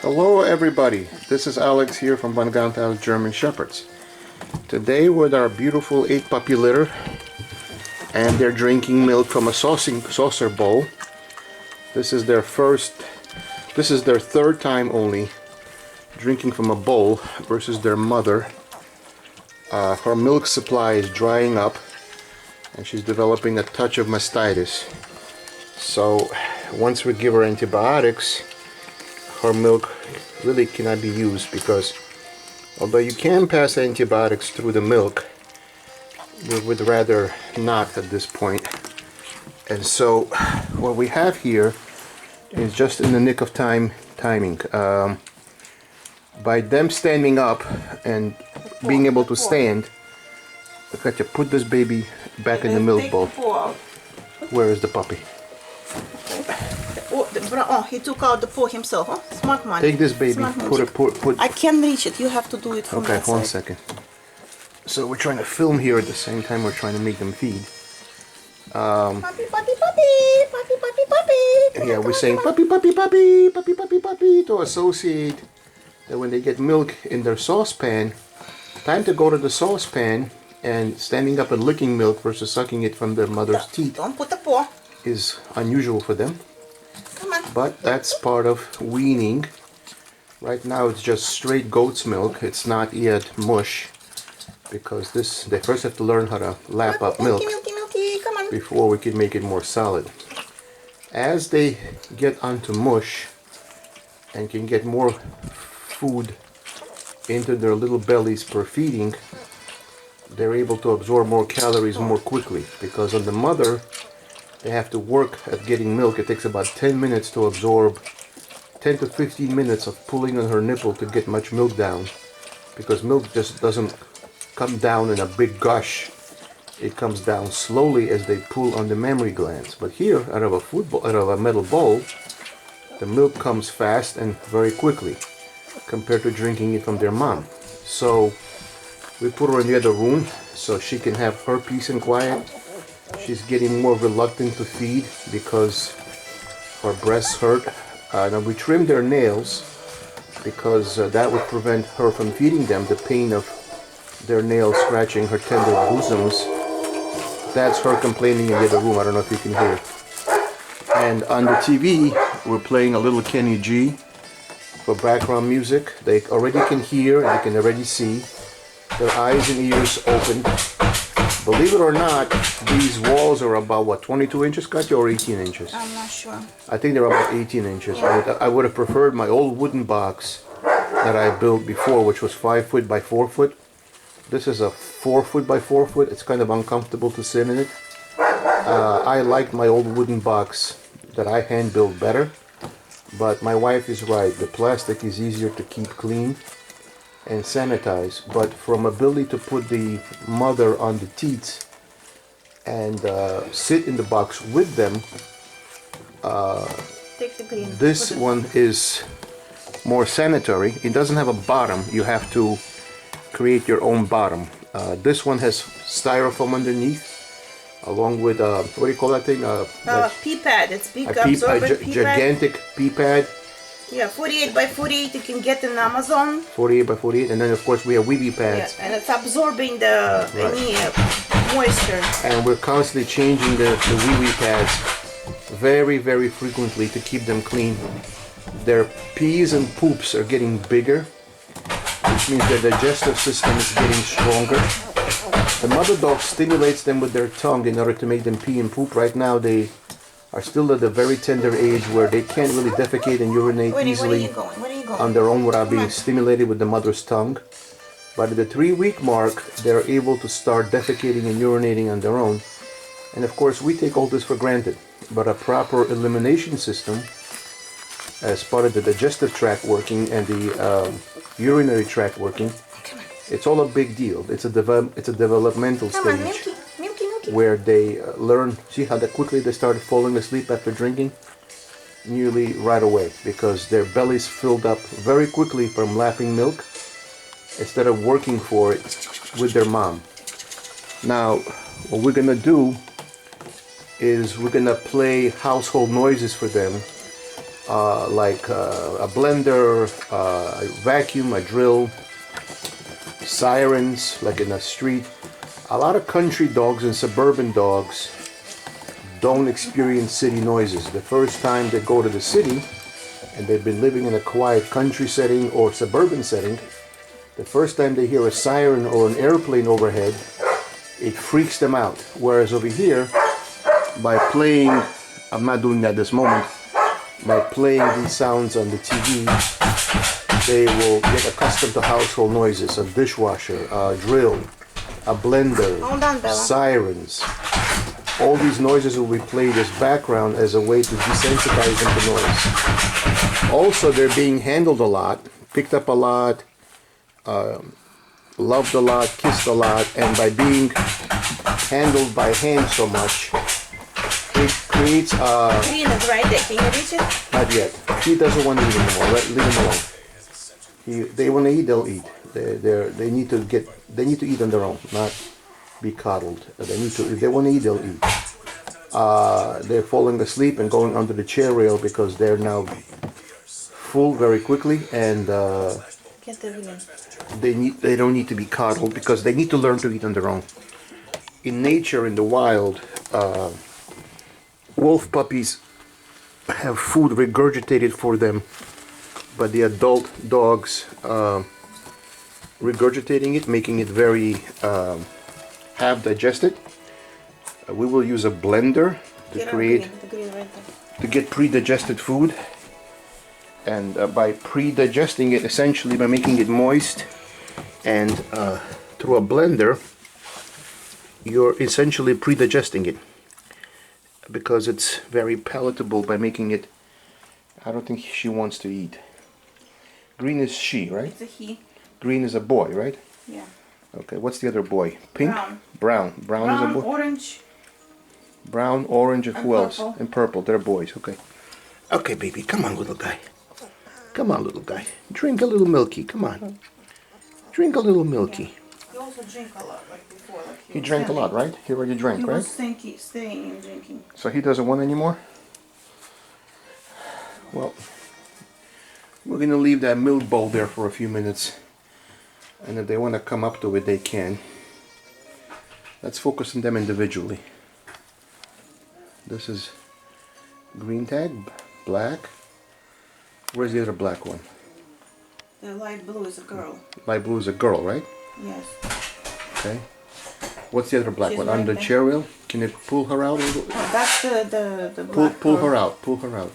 Hello everybody, this is Alex here from VonGontaHaus German Shepherds. Today with our beautiful 8 puppy litter, and they're drinking milk from a saucer bowl. This is their third time only drinking from a bowl versus their mother. Her milk supply is drying up and she's developing a touch of mastitis. So once we give her antibiotics, her milk really cannot be used, because although you can pass antibiotics through the milk, we would rather not at this point. And so what we have here is just in the nick of timing. By them standing up and being able to stand, I've got to put this baby back in the milk bowl. Where is the puppy? Oh, he took out the paw himself, huh? Smart man. Take this baby, put I can't reach it, you have to do it from okay, that side. 1 second. So we're trying to film here at the same time we're trying to make them feed. Puppy, puppy, puppy, puppy, puppy, puppy. Yeah, we're saying puppy, puppy, puppy, puppy, puppy, puppy, to associate that when they get milk in their saucepan, time to go to the saucepan, and standing up and licking milk versus sucking it from their mother's teeth Don't put the paw. is unusual for them. Come on. But that's part of weaning. Right now it's just straight goat's milk. It's not yet mush, because they first have to learn how to lap up milk Milky, milky, come on. before we can make it more solid. As they get onto mush and can get more food into their little bellies per feeding, they're able to absorb more calories more quickly, because on the mother they have to work at getting milk. It takes about 10 minutes to absorb, 10 to 15 minutes of pulling on her nipple to get much milk down, because milk just doesn't come down in a big gush. It comes down slowly as they pull on the mammary glands. But here, out of a metal bowl, the milk comes fast and very quickly compared to drinking it from their mom. So we put her in the other room so she can have her peace and quiet. She's getting more reluctant to feed because her breasts hurt. Now we trim their nails because that would prevent her from feeding them, the pain of their nails scratching her tender bosoms. That's her complaining in the other room. I don't know if you can hear. And on the TV, we're playing a little Kenny G for background music. They already can hear, they can already see. Their eyes and ears open. Believe it or not, these walls are about, what, 22 inches, Katya, or 18 inches? I'm not sure. I think they're about 18 inches. I would have preferred my old wooden box that I built before, which was 5 foot by 4 foot. This is a 4 foot by 4 foot. It's kind of uncomfortable to sit in it. I liked my old wooden box that I hand built better, but my wife is right. The plastic is easier to keep clean and sanitize, but from ability to put the mother on the teats and sit in the box with them, Take the green. this one is more sanitary. It doesn't have a bottom. You have to create your own bottom. This one has styrofoam underneath, along with what do you call that thing? Pee pad. It's big a absorbent pee pad. gigantic pee pad. Yeah, 48 by 48 you can get in Amazon. 48 by 48, and then of course we have weeby pads. Yeah, and it's absorbing the any moisture. And we're constantly changing the wee pads very, very frequently to keep them clean. Their pees and poops are getting bigger, which means their digestive system is getting stronger. The mother dog stimulates them with their tongue in order to make them pee and poop. Right now they are still at a very tender age where they can't really defecate and urinate easily on their own without being stimulated with the mother's tongue. But at the 3-week mark, they're able to start defecating and urinating on their own. And of course, we take all this for granted. But a proper elimination system, as part of the digestive tract working and the urinary tract working, it's all a big deal. It's a developmental stage where they learn. See how that quickly they started falling asleep after drinking? Nearly right away, because their bellies filled up very quickly from lapping milk instead of working for it with their mom. Now, what we're gonna do is we're gonna play household noises for them, like a blender, a vacuum, a drill, sirens, like in the street. A lot of country dogs and suburban dogs don't experience city noises. The first time they go to the city, and they've been living in a quiet country setting or suburban setting, the first time they hear a siren or an airplane overhead, it freaks them out. Whereas over here, by playing, I'm not doing that this moment, by playing these sounds on the TV, they will get accustomed to household noises, a dishwasher, a drill, a blender, sirens. All these noises will be played as background as a way to desensitize them to noise. Also, they're being handled a lot, picked up a lot, loved a lot, kissed a lot, and by being handled by hand so much, it creates a... Green is right there. Can you reach it? Not yet. He doesn't want to eat anymore. Leave him alone. They want to eat, they'll eat. They need to eat on their own, not be coddled. If they want to eat, they'll eat. They're falling asleep and going under the chair rail because they're now full very quickly, and they don't need to be coddled because they need to learn to eat on their own. In nature, in the wild, wolf puppies have food regurgitated for them by the adult dogs, regurgitating it, making it very half digested. We will use a blender to get pre-digested food, and by pre-digesting it, essentially by making it moist, and through a blender, you're essentially pre-digesting it, because it's very palatable by making it. I don't think she wants to eat. Green is she, right? It's a he. Green is a boy, right? Yeah. Okay, what's the other boy? Pink? Brown. Brown is a boy? Orange. Brown, orange, and who else? Purple. And purple. They're boys, okay. Okay, baby, come on, little guy. Come on, little guy. Drink a little milky, come on. Drink a little milky. He also drank a lot, like before. He drank a lot, right? He already drank, right? He was staying and drinking. So he doesn't want any more? Well, we're going to leave that milk bowl there for a few minutes. And if they want to come up to it, they can. Let's focus on them individually. This is green tag, black. Where's the other black one? The light blue is a girl. Light blue is a girl, right? Yes. Okay. What's the other black She's one? right On the there. chair wheel? Can you pull her out? Oh, that's the black Pull girl. her out. Pull her out.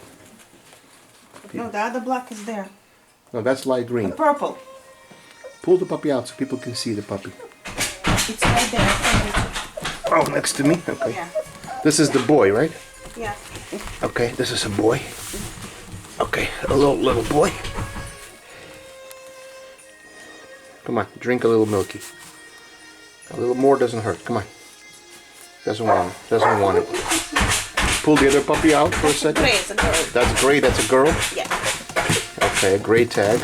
No, the other black is there. No, that's light green. The purple. Pull the puppy out so people can see the puppy. It's right there. I can reach it. Oh, next to me? Okay. Yeah. This is the boy, right? Yeah. Okay, this is a boy. Okay, a little boy. Come on, drink a little milky. A little more doesn't hurt. Come on. Doesn't want it. Doesn't want it. Pull the other puppy out for a second. Gray is a girl. That's gray. That's a girl. Yeah. Okay, a gray tag.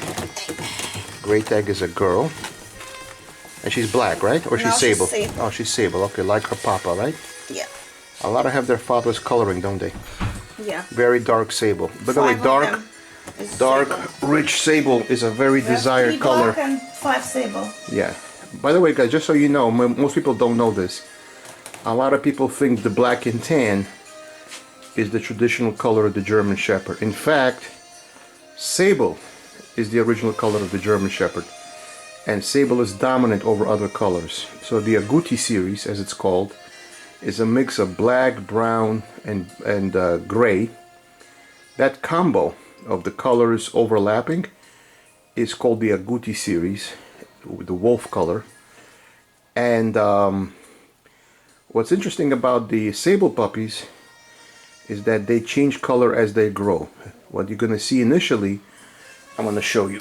Gray tag is a girl. And she's black, right? Or she's No, she's Sable? Sable. Oh, she's Sable. Okay, like her papa, right? Yeah. A lot of have their father's coloring, don't they? Yeah. Very dark Sable. By the way, 5 of dark, them is dark, Sable. rich Sable is a very We have desired 3 color. black and 5 sable. Yeah. By the way, guys, just so you know, most people don't know this. A lot of people think the black and tan is the traditional color of the German Shepherd. In fact, Sable is the original color of the German Shepherd. and Sable is dominant over other colors. So the Agouti series, as it's called, is a mix of black, brown, and gray. That combo of the colors overlapping is called the Agouti series, the wolf color. And what's interesting about the Sable puppies is that they change color as they grow. What you're going to see initially, I'm going to show you.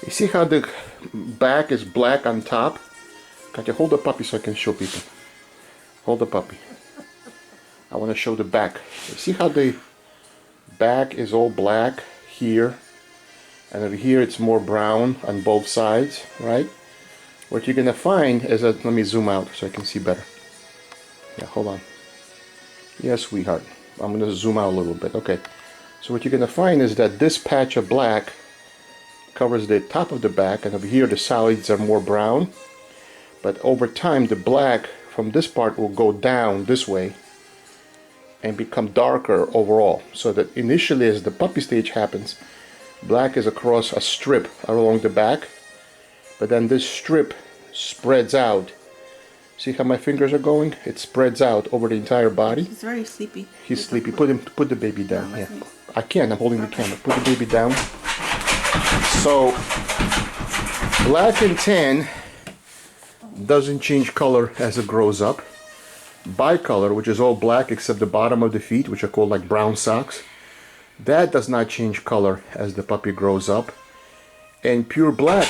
You see how the back is black on top? Can you hold the puppy so I can show people? Hold the puppy. I want to show the back. You see how the back is all black here, and over here it's more brown on both sides, right? What you're gonna find is that, let me zoom out so I can see better. Yeah, hold on. Yes, sweetheart. I'm gonna zoom out a little bit. Okay. So what you're gonna find is that this patch of black covers the top of the back, and over here the sides are more brown. But over time, the black from this part will go down this way and become darker overall. So that initially, as the puppy stage happens, black is across a strip along the back, but then this strip spreads out. See how my fingers are going? It spreads out over the entire body. He's very sleepy. He's sleepy. Put the baby down. Yeah, I can't. I'm holding the camera. Put the baby down. So black and tan doesn't change color as it grows up. Bicolor, which is all black except the bottom of the feet, which are called like brown socks, that does not change color as the puppy grows up. And pure black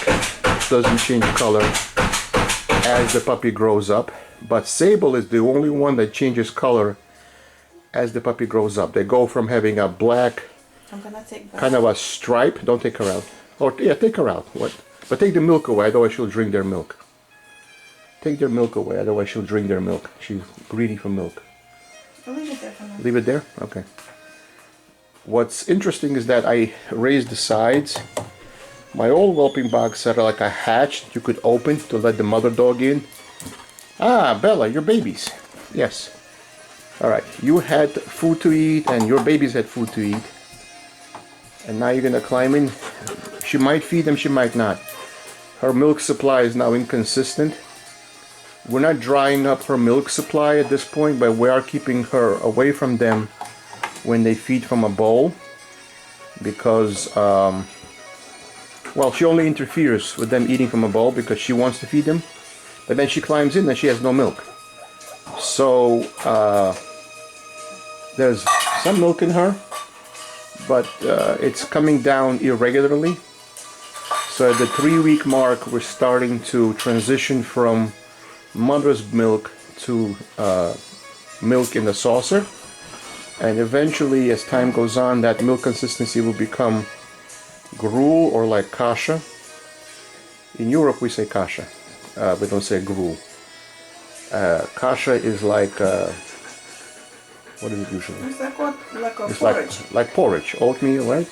doesn't change color as the puppy grows up. But Sable is the only one that changes color as the puppy grows up. They go from having a black, kind of a stripe. Don't take her out. Or yeah, take her out. What? But take the milk away, otherwise she'll drink their milk. Take their milk away, otherwise she'll drink their milk. She's greedy for milk. I'll leave it there for now. Leave it there? Okay. What's interesting is that I raised the sides. My old Whelping Box had like a hatch that you could open to let the mother dog in. Ah, Bella, your babies. Yes. Alright, you had food to eat and your babies had food to eat. And now you're gonna climb in. She might feed them, she might not. Her milk supply is now inconsistent. We're not drying up her milk supply at this point, but we are keeping her away from them when they feed from a bowl, because well, she only interferes with them eating from a bowl because she wants to feed them, but then she climbs in and she has no milk. So there's some milk in her, but it's coming down irregularly. So at the 3-week mark, we're starting to transition from mother's milk to milk in the saucer, and eventually, as time goes on, that milk consistency will become gruel or like kasha. In Europe we say kasha, we don't say gruel. Kasha is like what is it usually? It's like what? Like a it's porridge. like porridge, oatmeal, right?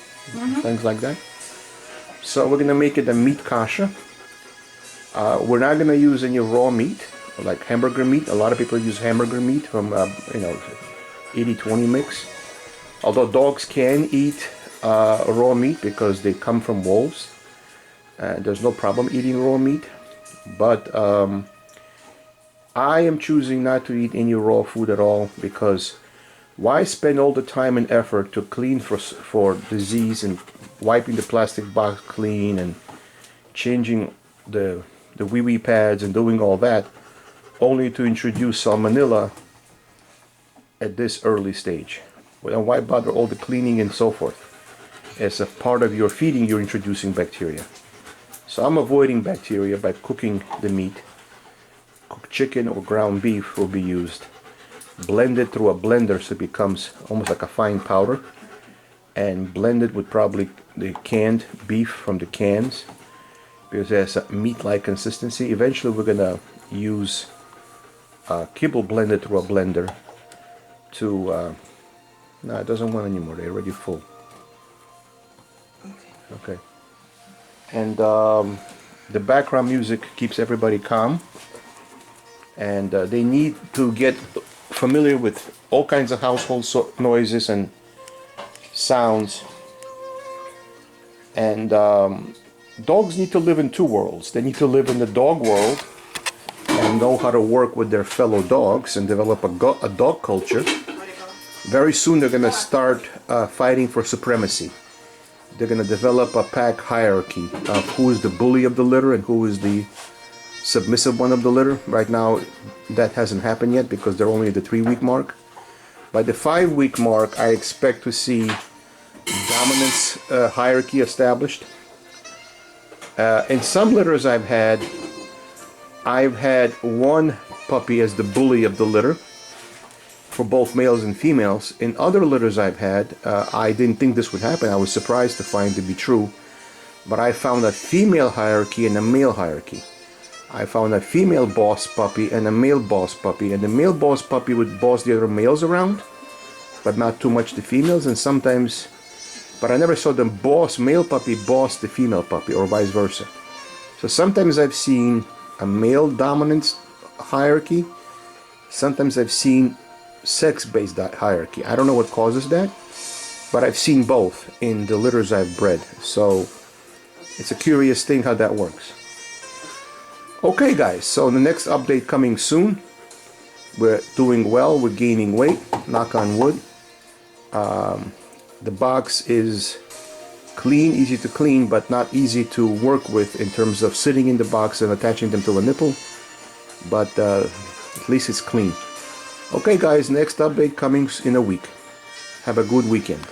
Things like that. So we're gonna make it a meat kasha. We're not gonna use any raw meat like hamburger meat. A lot of people use hamburger meat from 80-20 mix. Although dogs can eat raw meat because they come from wolves, there's no problem eating raw meat. But I am choosing not to eat any raw food at all, because why spend all the time and effort to clean for disease and wiping the plastic box clean and changing the wee-wee pads and doing all that, only to introduce salmonella at this early stage? Well, why bother all the cleaning and so forth? As a part of your feeding, you're introducing bacteria. So I'm avoiding bacteria by cooking the meat. Cooked chicken or ground beef will be used. Blend it through a blender so it becomes almost like a fine powder, and blend it with probably the canned beef from the cans, because it has a meat-like consistency. Eventually we're gonna use kibble blended through a blender to no, it doesn't want anymore, they're already full. Okay. And the background music keeps everybody calm, and they need to get familiar with all kinds of household noises and sounds. And dogs need to live in two worlds. They need to live in the dog world and know how to work with their fellow dogs and develop a dog culture. Very soon they're going to start fighting for supremacy. They're going to develop a pack hierarchy of who is the bully of the litter and who is the submissive one of the litter. Right now that hasn't happened yet because they're only at the 3-week mark. By the 5-week mark, I expect to see dominance hierarchy established. In some litters I've had one puppy as the bully of the litter for both males and females. In other litters I've had, I didn't think this would happen. I was surprised to find it to be true. But I found a female hierarchy and a male hierarchy. I found a female boss puppy and a male boss puppy. And the male boss puppy would boss the other males around, but not too much the females. And sometimes, but I never saw the male puppy boss the female puppy or vice versa. So sometimes I've seen a male dominance hierarchy. Sometimes I've seen sex-based hierarchy. I don't know what causes that, but I've seen both in the litters I've bred. So it's a curious thing how that works. Okay guys, so the next update coming soon. We're doing well, we're gaining weight, knock on wood. The box is clean, easy to clean, but not easy to work with in terms of sitting in the box and attaching them to a nipple. But at least it's clean. Okay guys, next update coming in a week. Have a good weekend.